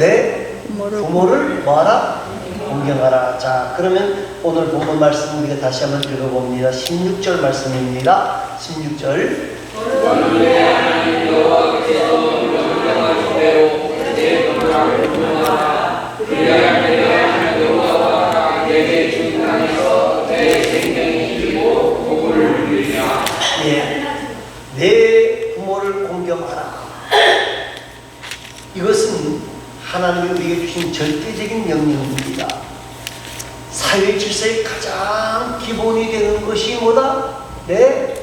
내 부모를 뭐하라? 공경하라. 자, 그러면 오늘 본문 말씀 우리가 다시 한번 읽어봅니다. 16절 말씀입니다. 16절. 내 부모를 공경하라. 이것은 하나님이 우리에게 주신 절대적인 명령입니다. 사회 질서의 가장 기본이 되는 것이 뭐다? 내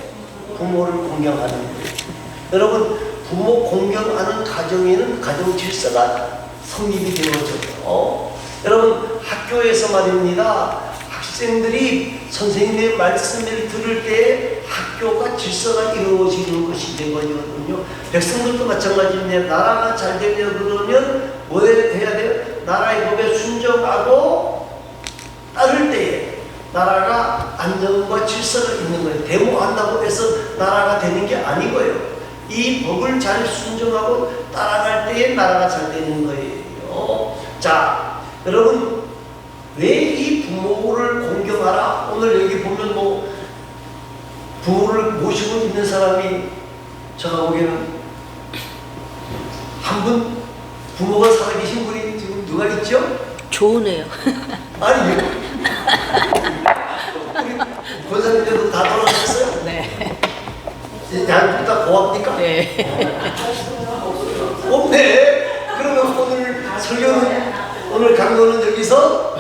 부모를 공경하는 거예요. 여러분, 부모 공경하는 가정에는 가정 질서가 성립이 되어져요. 여러분, 학교에서 말입니다. 학생들이 선생님의 말씀을 들을 때 학교가 질서가 이루어지는 것이 되거든요. 백성들도 마찬가지인데 나라가 잘 되려 그러면 뭐 해야 돼요? 나라의 법에 순종하고 따를 때에 나라가 안정과 질서가 있는 거예요. 데모한다고 해서 나라가 되는 게 아니고요. 이 법을 잘 순종하고 따라갈 때에 나라가 잘 되는 거예요. 자, 여러분, 왜 이 부모를 공경하라? 오늘 여기 보면 뭐 부모를 모시고 있는 사람이 제가 보기에는 한 분 부모가 살아계신 분이 지금 누가 있죠? 좋으네요. 아니, 우리 권사님들도 다 돌아가셨어요? 네. 양쪽 다 고맙니까? 네. 네. 그러면 오늘 설교는, 오늘 강론은 여기서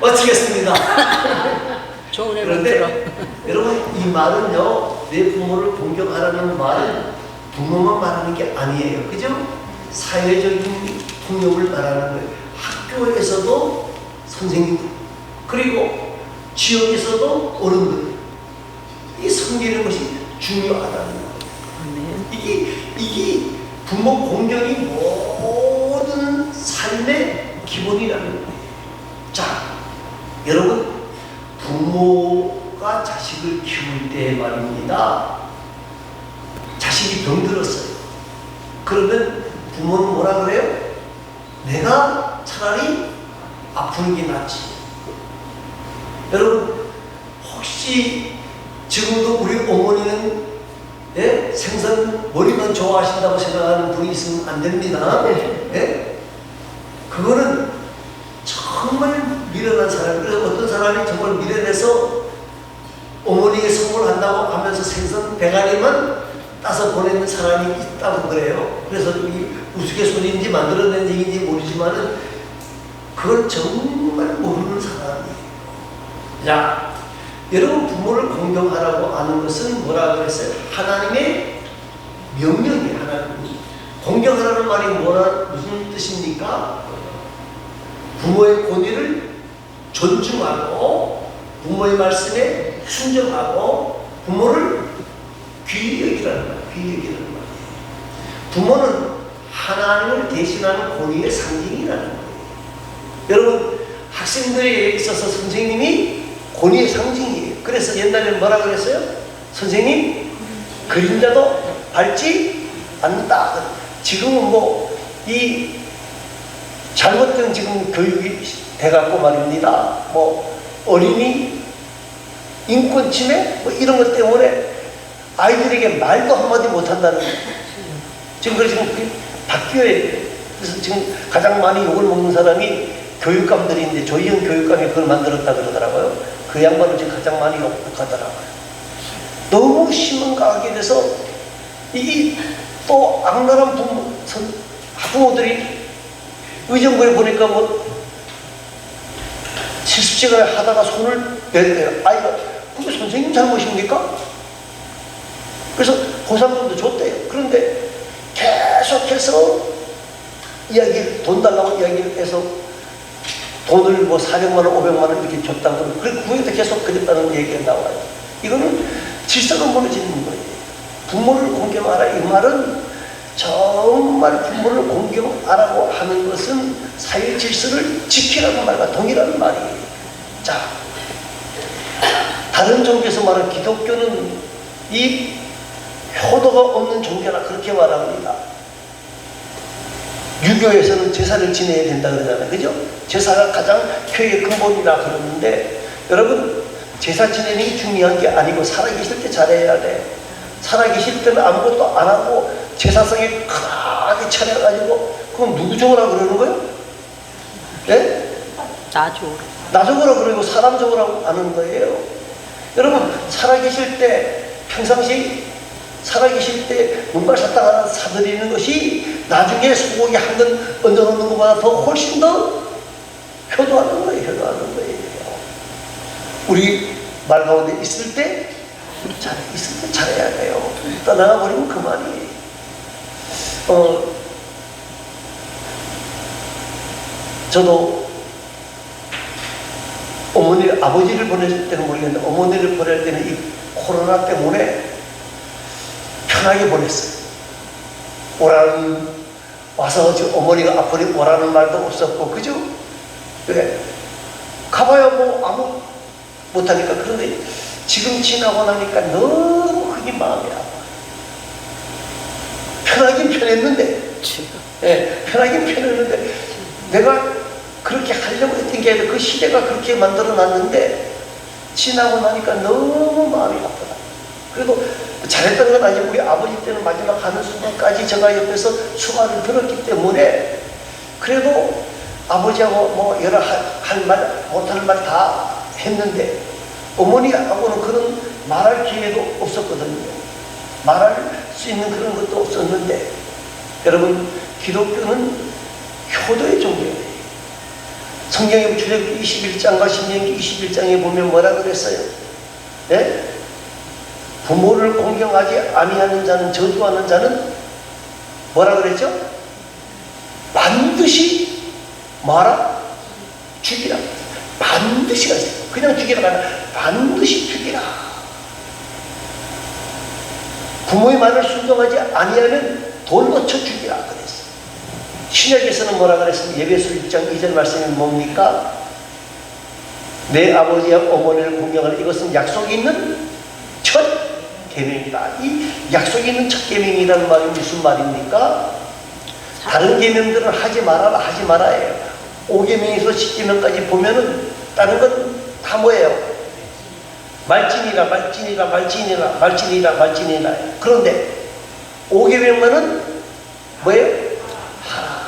마치겠습니다. 좋은 애를 들어. 그런데 여러분, 이 말은요, 내 부모를 공경하라는 말은 부모만 말하는 게 아니에요. 그죠? 사회적인 통념을 말하는 거예요. 학교에서도 선생님들, 그리고 지역에서도 어른들, 이 섬기는 것이 중요하다는 거예요. 이게 부모 공경이 모든 삶의 기본이라는 거예요. 자, 여러분, 부모가 자식을 키울 때 말입니다. 자식이 병들었어요. 그러면 부모는 뭐라 그래요? 내가 차라리 아프는 게 낫지. 여러분, 혹시 지금도 우리 어머니는 생선 머리만 좋아하신다고 생각하는 분이 있으면 안 됩니다. 그거는 정말 미련한 사람. 그래서 어떤 사람이 정말 미련해서 어머니에게 선물한다고 하면서 생선 배가리만 따서 보내는 사람이 있다고 그래요. 그래서 이 우스갯소리인지 만들어낸 얘기인지 모르지만은 그걸 정말 모르는 사람이에요. 자, 여러분, 부모를 공경하라고 하는 것은 뭐라고 했어요? 하나님의 명령이에요. 하나님이. 공경하라는 말이 무슨 뜻입니까? 부모의 권위를 존중하고 부모의 말씀에 순종하고 부모를 귀히 여기라는 말이에요. 귀히 여기라는 말이에요. 부모는 하나님을 대신하는 권위의 상징이라는 거예요. 여러분, 학생들에 있어서 선생님이 권위의 상징이에요. 그래서 옛날에는 뭐라 그랬어요? 선생님, 그림자도 밟지 않는다. 지금은 뭐 이 잘못된 지금 교육이 돼갖고 말입니다. 뭐 어린이 인권 침해 뭐 이런 것 때문에 아이들에게 말도 한마디 못한다는 거예요. 지금 그래서 지금 바뀌어야 돼요. 그래서 지금 가장 많이 욕을 먹는 사람이 교육감들인데 조희영 교육감이 그걸 만들었다 그러더라고요. 그 양반을 지금 가장 많이 욕하더라고요. 너무 심한 가하게 돼서 이게 또 악랄한 부모들이 의정부에 보니까 뭐 70시간을 하다가 손을 내대요. 아이가 그게 선생님 잘못입니까? 그래서 보상금도 줬대요. 그런데 계속해서 돈 달라고 이야기를 해서 돈을 뭐 400만 원, 500만 원 이렇게 줬다고. 그래, 그 후에도 계속 그랬다는 얘기가 나와요. 이거는 질서가 무너지는 거예요. 부모를 공경하라. 이 말은 정말 부모를 공경하라고 하는 것은 사회 질서를 지키라는 말과 동일한 말이에요. 자, 다른 종교에서 말하는 기독교는 이 효도가 없는 종교라 그렇게 말합니다. 유교에서는 제사를 지내야 된다 그러잖아요. 그죠? 제사가 가장 교회의 근본이라 그러는데, 여러분, 제사 지내는 게 중요한 게 아니고 살아계실 때 잘해야 돼. 살아계실 때는 아무것도 안 하고 제사상에 크게 차려가지고, 그럼 누구 적으라 그러는 거예요? 예? 나죠. 나 적으라 그러고 사람 적으라고 하는 거예요. 여러분, 살아계실 때 평상시 살아계실 때 눈발사탕 하나 사드리는 것이 나중에 소고기 한 건 얹어놓는 것보다 더 훨씬 더 효도하는 거예요. 효도하는 거예요. 우리 말 가운데 있을 때 잘해야 돼요. 떠나가 버리면 그만이에요. 저도 아버지를 보낼 때는 모르겠는데, 어머니를 보낼 때는 이 코로나 때문에 편하게 보냈어요. 와서 어머니가 아프니 오라는 말도 없었고, 그죠? 왜? 가봐야 뭐 아무 못하니까. 그런데 지금 지나고 나니까 너무 그게 마음이 아파요. 편하긴 편했는데, 예, 편하긴 편했는데, 내가 그렇게 하려고 했던 게 아니라 그 시대가 그렇게 만들어 놨는데, 지나고 나니까 너무 마음이 아프다. 그래도 잘했던 건 아니고, 우리 아버지 때는 마지막 하는 순간까지 제가 옆에서 수화를 들었기 때문에, 그래도 아버지하고 뭐 여러 할 말, 못할 말 다 했는데, 어머니하고는 그런 말할 기회도 없었거든요. 말할 수 있는 그런 것도 없었는데, 여러분, 기독교는 효도의 종교예요. 성경의 출애굽기 21장과 신명기 21장에 보면 뭐라 그랬어요? 네? 부모를 공경하지 아니하는 자는, 저주하는 자는 뭐라 그랬죠? 반드시 말아 죽이라. 반드시 가세요. 그냥 죽이라가 아니라 반드시 죽이라. 부모의 말을 순종하지 아니하면 돌로 쳐 죽이라 그랬어요. 신약에서는 뭐라 그랬습니까? 에베소 1장 2절 말씀이 뭡니까? 내 아버지와 어머니를 공경하는, 이것은 약속이 있는 첫 계명이다. 이 약속이 있는 첫 계명이라는 말이 무슨 말입니까? 다른 계명들은 하지 말아라, 하지 말아예요. 5계명에서 10계명까지 보면은 다른 건 다 뭐예요? 말진이라, 말진이라, 말진이라, 말진이라, 말진이라. 그런데 5계명만은 뭐예요? 하라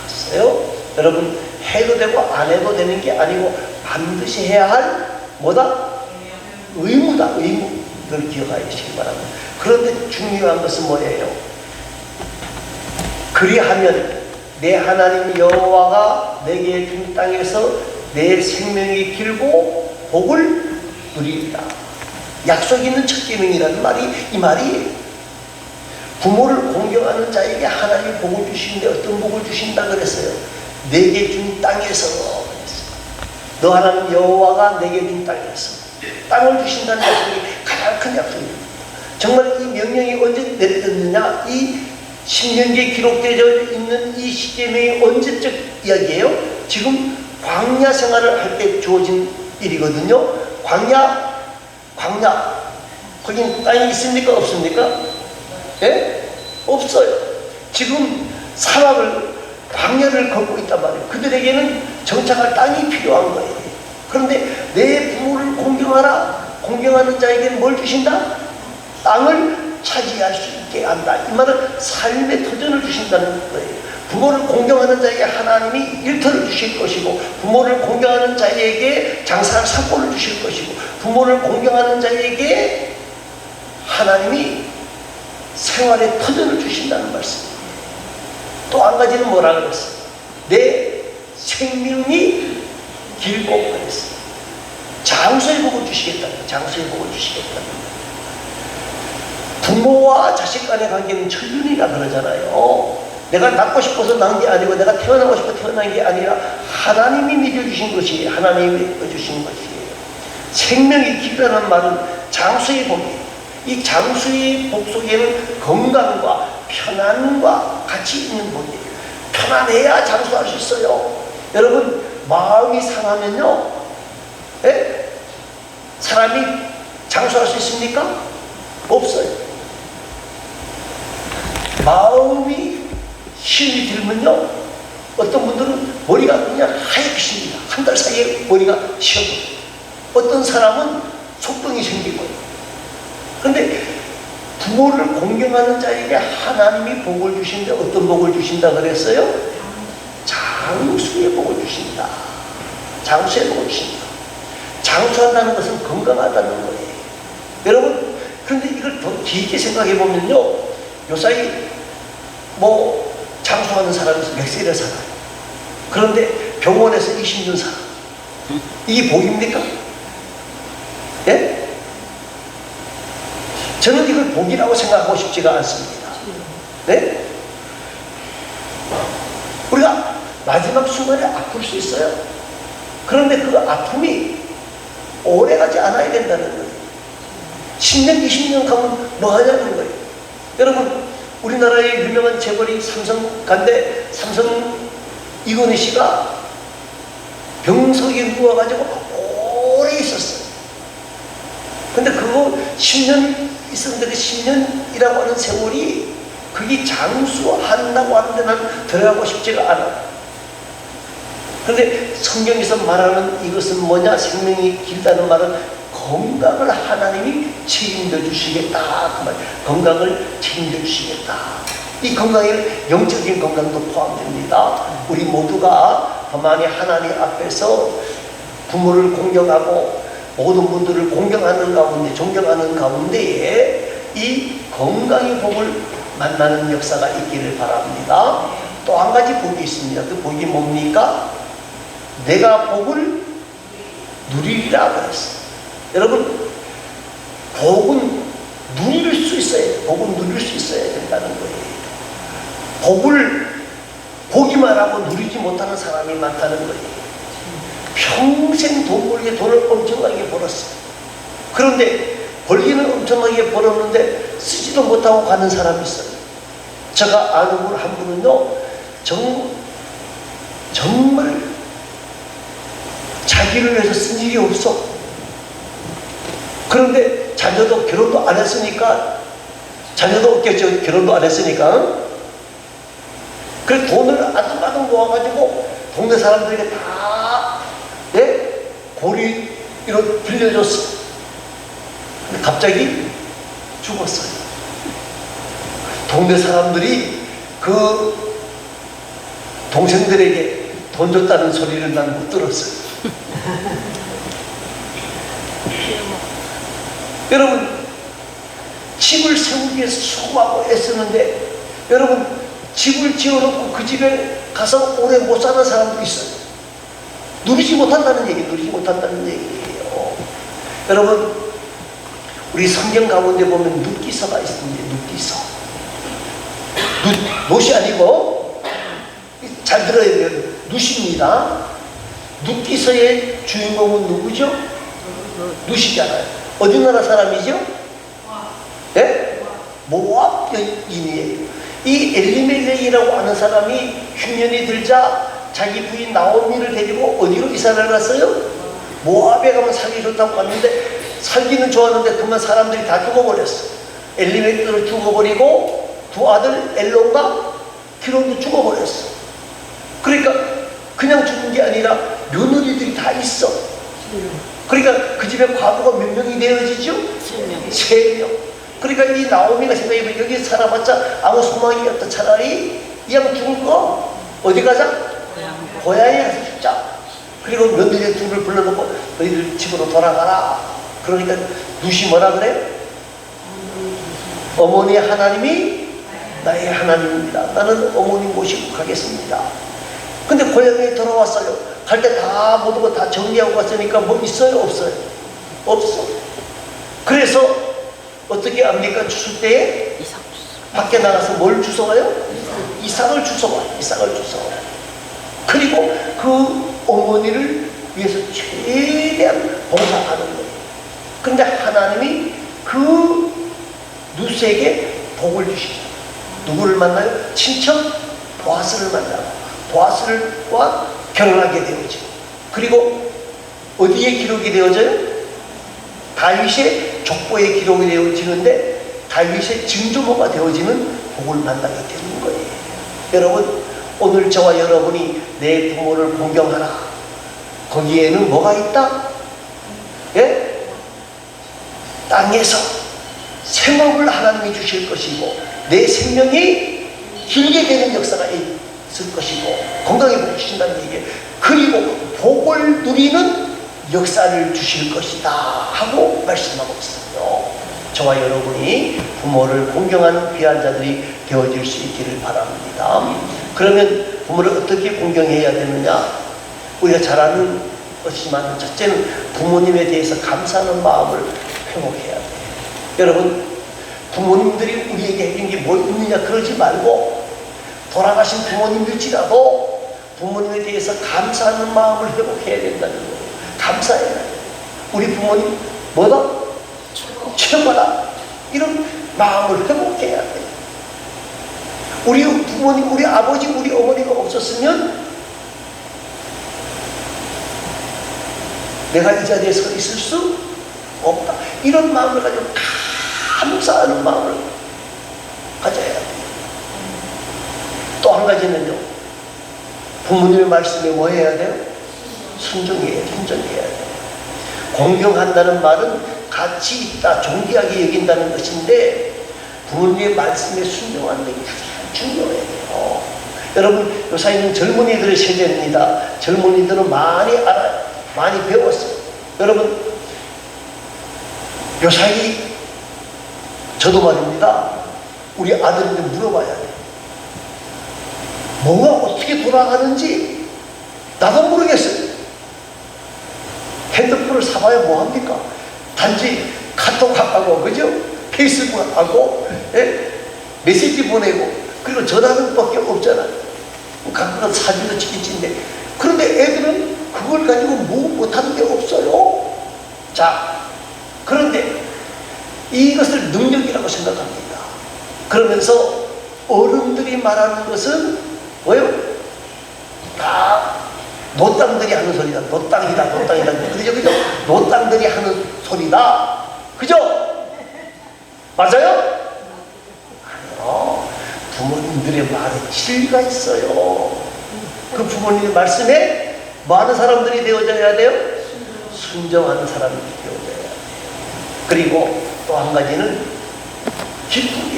그랬어요. 여러분, 해도 되고 안 해도 되는 게 아니고 반드시 해야 할 뭐다? 의무다. 의무를 기억하시기 바랍니다. 그런데 중요한 것은 뭐예요? 그리하면 내 하나님 여호와가 내게 준 땅에서 내 생명이 길고 복을 누리리라. 약속 있는 첫 계명이라는 말이 이 말이에요. 부모를 공경하는 자에게 하나님이 복을 주시는데 어떤 복을 주신다 그랬어요? 내게 준 땅에서 그랬어요. 너 하나님 여호와가 내게 준 땅에서 땅을 주신다는 약속이 가장 큰 약속입니다. 정말 이 명령이 언제 내려졌느냐? 이 신명기에 기록되어 있는 이 십계명이 언제적 이야기예요? 지금 광야 생활을 할 때 주어진 일이거든요. 광야 거긴 땅이 있습니까? 없습니까? 예? 없어요. 지금 광야를 걷고 있단 말이에요. 그들에게는 정착할 땅이 필요한 거예요. 그런데 내 부모를 공경하는 자에게는 뭘 주신다? 땅을 차지할 수 있게 한다. 이 말은 삶의 터전을 주신다는 거예요. 부모를 공경하는 자에게 하나님이 일터를 주실 것이고, 부모를 공경하는 자에게 장사할 상권을 주실 것이고, 부모를 공경하는 자에게 하나님이 생활의 터전을 주신다는 말씀입니다. 또 한 가지는 뭐라 그랬어요? 내 생명이 길고 그랬어요. 장수의 복을 주시겠다는, 장수의 복을 주시겠다는. 부모와 자식 간의 관계는 천륜이라 그러잖아요. 내가 낳고 싶어서 낳은 게 아니고, 내가 태어나고 싶어 태어난 게 아니라 하나님이 믿어주신 것이에요. 하나님이 믿어주신 것이에요. 생명이 길다는 말은 장수의 복이에요. 이 장수의 복 속에는 건강과 편안과 같이 있는 복이에요. 편안해야 장수할 수 있어요. 여러분, 마음이 상하면요, 예? 사람이 장수할 수 있습니까? 없어요. 마음이 시험이 들면요, 어떤 분들은 머리가 그냥 하얗게 생깁니다. 한 달 사이에 머리가 쉬어버려요. 어떤 사람은 속병이 생기고요. 그런데 부모를 공경하는 자에게 하나님이 복을 주신다. 어떤 복을 주신다 그랬어요? 장수의 복을 주신다. 장수의 복을 주신다. 장수한다는 것은 건강하다는 거예요. 여러분, 그런데 이걸 더 깊게 생각해 보면요, 요사이 뭐 장수하는 사람이 몇 세를 살아요. 그런데 병원에서 20년 살아. 이게 복입니까? 예? 저는 이걸 복이라고 생각하고 싶지가 않습니다. 네? 우리가 마지막 순간에 아플 수 있어요. 그런데 그 아픔이 오래가지 않아야 된다는 거예요. 10년, 20년 가면 뭐 하냐는 거예요. 여러분, 우리나라의 유명한 재벌이 삼성간데 삼성 이건희 씨가 병석에 누워가지고 오래 있었어요. 근데 그거 10년 있었는데 그 10년이라고 하는 세월이 그게 장수한다고 하는데 난 들어가고 싶지가 않아. 그런데 성경에서 말하는 이것은 뭐냐? 생명이 길다는 말은 건강을 하나님이 책임져 주시겠다. 그 말. 건강을 책임져 주시겠다. 이 건강에 영적인 건강도 포함됩니다. 우리 모두가 많이 하나님 앞에서 부모를 공경하고 모든 분들을 공경하는 가운데, 존경하는 가운데에 이 건강의 복을 만나는 역사가 있기를 바랍니다. 또 한 가지 복이 있습니다. 그 복이 뭡니까? 내가 복을 누리리라 그랬어요. 여러분, 복은 누릴 수 있어야 돼요. 복은 누릴 수 있어야 된다는 거예요. 복을 보기만 하고 누리지 못하는 사람이 많다는 거예요. 평생 돈 벌게 돈을 엄청나게 벌었어요. 그런데 벌기는 엄청나게 벌었는데 쓰지도 못하고 가는 사람이 있어요. 제가 아는 분 한 분은요, 정말 자기를 위해서 쓴 일이 없어. 그런데 자녀도 결혼도 안 했으니까, 자녀도 없겠죠. 결혼도 안 했으니까. 그래서 돈을 아등아등 모아가지고 동네 사람들에게 다, 예? 고리로 빌려줬어. 근데 갑자기 죽었어요. 동네 사람들이 그 동생들에게 돈 줬다는 소리를 난 못 들었어요. 여러분, 집을 세우기 위해서 수고하고 애쓰는데, 여러분, 집을 지어놓고 그 집에 가서 오래 못 사는 사람도 있어요. 누리지 못한다는 얘기예요. 여러분, 우리 성경 가운데 보면 룻기서가 있습니다. 룻기서. 롯이 아니고, 잘 들어야 돼요. 룻입니다. 룻기서의 주인공은 누구죠? 룻이잖아요. 어디 나라 사람이죠? 예? 모압 여인이에요. 이 엘리멜렉이라고 하는 사람이 흉년이 들자 자기 부인 나오미를 데리고 어디로 이사를 갔어요? 모압에 가면 살기 좋다고 갔는데, 살기는 좋았는데 그만 사람들이 다 죽어버렸어. 엘리멜렉도 죽어버리고 두 아들 엘론과 기론도 죽어버렸어. 그러니까 그냥 죽은 게 아니라 며느리들이 다 있어. 그러니까 그 집에 과부가 몇 명이 되어지죠? 3명. 3명. 그러니까 이 나오미가 생각해보면 여기 살아봤자 아무 소망이 없다. 차라리 이왕 죽을 거 어디 가자? 고향에 가서 죽자. 그리고 며느리 둘을 불러놓고 너희들 집으로 돌아가라. 그러니까 룻이 뭐라 그래? 어머니 하나님이 나의 하나님입니다. 나는 어머니 모시고 가겠습니다. 근데 고향에 돌아왔어요. 갈 때 다 모든 거 다 정리하고 갔으니까 뭐 있어요? 없어요? 없어. 그래서 어떻게 합니까? 추수 때에 밖에 나가서 뭘 주워와요? 이삭을 주워와. 이삭을 주워와. 그리고 그 어머니를 위해서 최대한 봉사하는 거예요. 그런데 하나님이 그 룻에게 복을 주시죠. 누구를 만나요? 친척 보아스를 만나고 보아스와 결혼하게 되어지고, 그리고 어디에 기록이 되어져요? 다윗의 족보에 기록이 되어지는데 다윗의 증조모가 되어지는 복을 만나게 되는 거예요. 여러분, 오늘 저와 여러분이 내 부모를 공경하라. 거기에는 뭐가 있다? 예? 땅에서 생업을 하나님이 주실 것이고 내 생명이 길게 되는 역사가 있을 것이고 건강에 복 주신다는 얘기예요. 그리고 복을 누리는 역사를 주실 것이다 하고 말씀하고 있어요. 저와 여러분이 부모를 공경하는 귀한 자들이 되어질 수 있기를 바랍니다. 그러면 부모를 어떻게 공경해야 되느냐? 우리가 잘 아는 것이지만 첫째는 부모님에 대해서 감사하는 마음을 회복해야 돼요. 여러분, 부모님들이 우리에게 해준 게 뭘 있느냐 그러지 말고 돌아가신 부모님일지라도 부모님에 대해서 감사하는 마음을 회복해야 된다는 거예요. 감사해야 돼요. 우리 부모님 뭐다? 최고다. 이런 마음을 회복해야 돼요. 우리 부모님, 우리 아버지, 우리 어머니가 없었으면 내가 이 자리에 서 있을 수 없다. 이런 마음을 가지고 감사하는 마음을 가져야 돼요. 또 한 가지는요, 부모님의 말씀에 뭐 해야 돼요? 순종해야 돼요. 공경한다는 말은 가치 있다, 존귀하게 여긴다는 것인데 부모님의 말씀에 순종하는 게 가장 중요해요. 여러분, 요사이는 젊은이들의 세대입니다. 젊은이들은 많이 알아요. 많이 배웠어요. 여러분, 요사이 저도 말입니다. 우리 아들한테 물어봐야 돼요. 뭐가 어떻게 돌아가는지 나도 모르겠어요. 핸드폰을 사봐야 뭐합니까? 단지 카톡하고, 그죠? 페이스북하고, 예? 메시지 보내고, 그리고 전화는 밖에 없잖아요. 가끔은 사진도 찍힌데, 그런데 애들은 그걸 가지고 뭐 못하는 게 없어요. 자, 그런데 이것을 능력이라고 생각합니다. 그러면서 어른들이 말하는 것은 뭐예요? 다 노땅들이 하는 소리다. 노땅이다. 그죠? 노땅들이 하는 소리다. 그죠? 맞아요? 아니요. 부모님들의 말에 진리가 있어요. 그 부모님의 말씀에 많은 사람들이 되어져야 돼요? 순종하는 사람들이 되어져야 돼요. 그리고 또 한 가지는 기쁘게.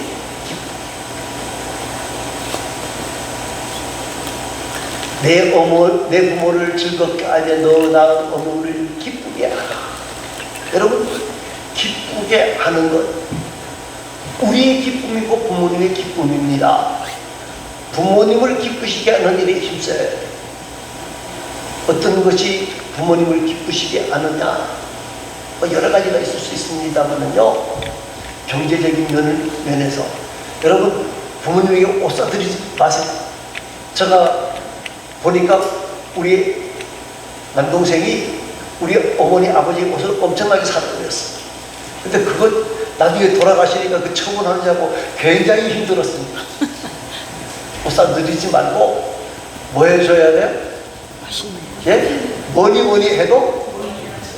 내 부모를 즐겁게 하되 너 낳은 어머니를 기쁘게 하라. 여러분, 기쁘게 하는 것, 우리의 기쁨이고 부모님의 기쁨입니다. 부모님을 기쁘시게 하는 일에 힘써야 돼요. 어떤 것이 부모님을 기쁘시게 하느냐? 여러 가지가 있을 수 있습니다만은요, 경제적인 면에서 여러분, 부모님에게 옷 사드리지 마세요. 제가 보니까 우리 남동생이 우리 어머니 아버지 옷을 엄청나게 사드렸어요. 근데 그거 나중에 돌아가시니까 그 처분하느냐고 굉장히 힘들었습니다. 옷 사드리지 말고 뭐 해줘야 돼요? 맛있네요. 예? 뭐니 해도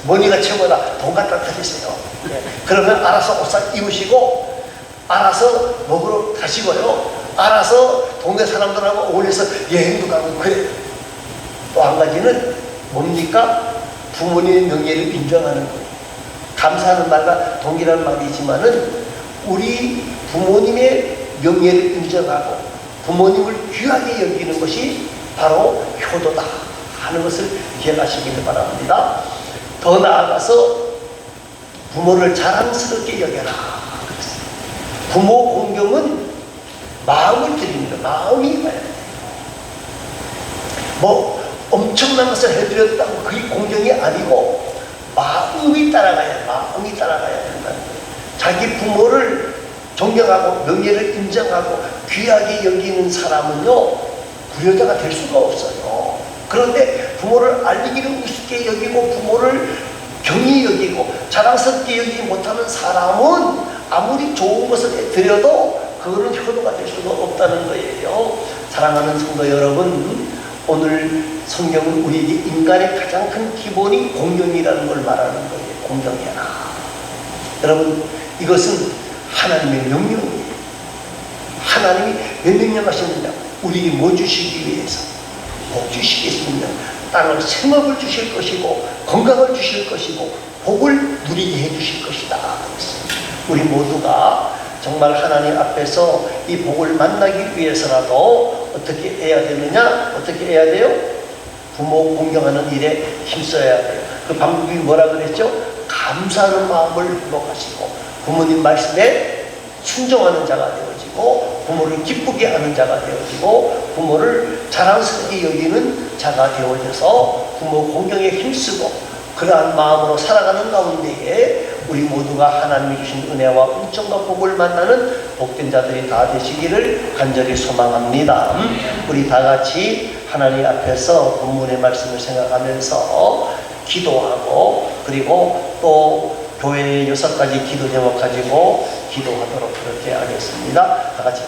뭐니가 최고다. 돈 갖다 드리세요. 예. 그러면 알아서 옷 사 입으시고 알아서 먹으러 가시고요. 알아서 동네 사람들하고 어울려서 여행도 가고 그래요. 또 한 가지는 뭡니까? 부모님의 명예를 인정하는 거예요. 감사하는 말과 동일한 말이지만은 우리 부모님의 명예를 인정하고 부모님을 귀하게 여기는 것이 바로 효도다 하는 것을 기억하시기를 바랍니다. 더 나아가서 부모를 자랑스럽게 여겨라. 부모 공경은 마음을 드립니다. 마음이 가야 돼요. 뭐 엄청난 것을 해드렸다고 그게 공경이 아니고 마음이 따라가야 된다는 거예요. 자기 부모를 존경하고 명예를 인정하고 귀하게 여기는 사람은요, 불효자가 될 수가 없어요. 그런데 부모를 알리기를 우습게 여기고 부모를 경히 여기고 자랑스럽게 여기지 못하는 사람은 아무리 좋은 것을 드려도 그거는 효도가 될 수가 없다는 거예요. 사랑하는 성도 여러분, 오늘 성경은 우리에게 인간의 가장 큰 기본이 공경이라는 걸 말하는 거예요. 공경해라. 여러분, 이것은 하나님의 명령이에요. 하나님이 왜 명령하셨느냐? 우리에게 뭐 주시기 위해서? 복 주시겠으면 땅을 생업을 주실 것이고 건강을 주실 것이고 복을 누리게 해주실 것이다. 우리 모두가 정말 하나님 앞에서 이 복을 만나기 위해서라도 어떻게 해야 되느냐? 어떻게 해야 돼요? 부모 공경하는 일에 힘써야 돼요. 그 방법이 뭐라 그랬죠? 감사하는 마음을 회복하시고 부모님 말씀에 순종하는 자가 되어지고 부모를 기쁘게 하는 자가 되어지고 부모를 자랑스럽게 여기는 자가 되어져서 부모 공경에 힘쓰고 그러한 마음으로 살아가는 가운데에 우리 모두가 하나님이 주신 은혜와 은총과 복을 만나는 복된 자들이 다 되시기를 간절히 소망합니다. 우리 다 같이 하나님 앞에서 본문의 말씀을 생각하면서 기도하고 그리고 또 교회의 6가지 기도 제목 가지고 기도하도록 그렇게 하겠습니다. 다 같이